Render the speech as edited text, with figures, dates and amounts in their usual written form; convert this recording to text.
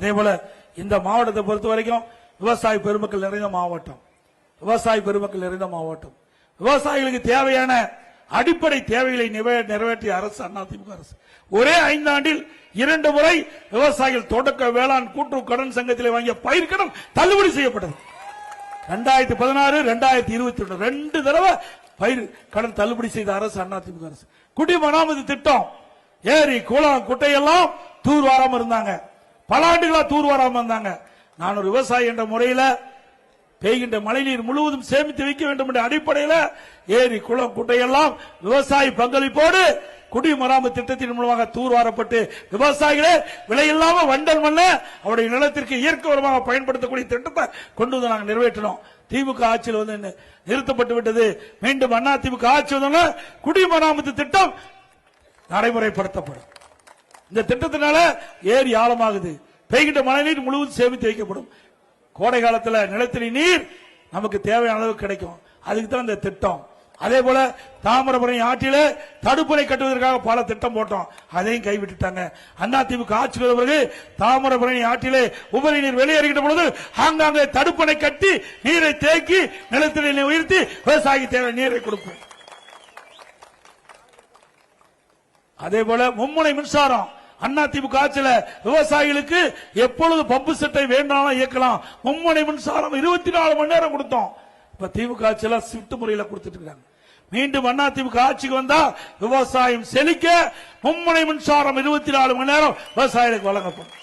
அதே போல இந்த மாவட்டத்தை பொறுத்த வரைக்கும் விவசாய பெருமக்கள் நிறைந்த மாவட்டம், விவசாயிகளுக்கு தேவையான அடிப்படை தேவைகளை நிறைவேற்றிய அரசு அதிமுக அரசு. ஒரே 5 ஆண்டில் 2 முறை விவசாயிகள் தொடக்க வேளாண் கூட்டுறவு கடன் சங்கத்தில் வாங்கிய பயிர்க்கடன் தள்ளுபடி செய்யப்பட்டது. 2016, 2021 2 தடவை பயிர் கடன் தள்ளுபடி செய்த அரசு அதிமுக அரசு. குடிமராமத்து திட்டம், ஏரி குளம் குட்டையெல்லாம் தூர் வாராம இருந்தாங்க, பல ஆண்டுகளா தூர் வாராம இருந்தாங்க. நான் ஒரு விவசாயி என்ற முறையில் பெய்கின்ற மழைநீர் முழுவதும் சேமித்து வைக்க வேண்டும் என்ற அடிப்படையில் ஏரி குளம் குட்டையெல்லாம் விவசாய பங்களிப்போடு குடிமராமத்து திட்டத்தின் மூலமாக தூர்வாரப்பட்டு விவசாயிகளே விலையில்லாம வண்டல் மண்ண அவருடைய நிலத்திற்கு இயற்கை உரமாக பயன்படுத்தக்கூடிய திட்டத்தை கொண்டு வந்து நாங்கள் நிறைவேற்றினோம். திமுக ஆட்சியில் வந்து நிறுத்தப்பட்டு விட்டது. மீண்டும் அண்ணா திமுக ஆட்சி வந்து குடிமராமத்து திட்டம் நடைமுறைப்படுத்தப்படும். இந்த திட்டத்தினால ஏரி ஆழமாகுது, பெய்கின்ற மழைநீர் முழுவதும் சேமித்து வைக்கப்படும். கோடை காலத்தில் நிலத்தடி நீர் நமக்கு தேவையான அளவு கிடைக்கும். அதுக்கு தான் இந்த திட்டம். அதே போல தாமிரபரணி ஆற்றிலே தடுப்பணை கட்டுவதற்காக பல திட்டம் போட்டோம், அதையும் கைவிட்டுட்டாங்க. அதிமுக ஆட்சி பிறகு தாமிரபரணி ஆற்றிலே உபரி நீர் வெளியேறுகின்ற பொழுது ஆங்காங்கே தடுப்பணை கட்டி நீரை தேக்கி நிலத்தடி நீரை உயர்த்தி விவசாயிக்கு தேவை நீரை கொடுப்போம். அதே போல மும்முனை மின்சாரம் அதிமுக ஆட்சியில விவசாயிகளுக்கு எப்பொழுது பம்பு செட்டை வேண்டாம் இயக்கலாம். மும்முனை மின்சாரம் 24 மணி நேரம் கொடுத்தோம். இப்ப திமுக ஆட்சியில ஷிப்ட் முறையில் கொடுத்துட்டு இருக்காங்க. மீண்டும் அதிமுக ஆட்சிக்கு வந்தா விவசாயம் செழிக்க மும்முனை மின்சாரம் 24 மணி நேரம் விவசாயிகளுக்கு வழங்கப்படும்.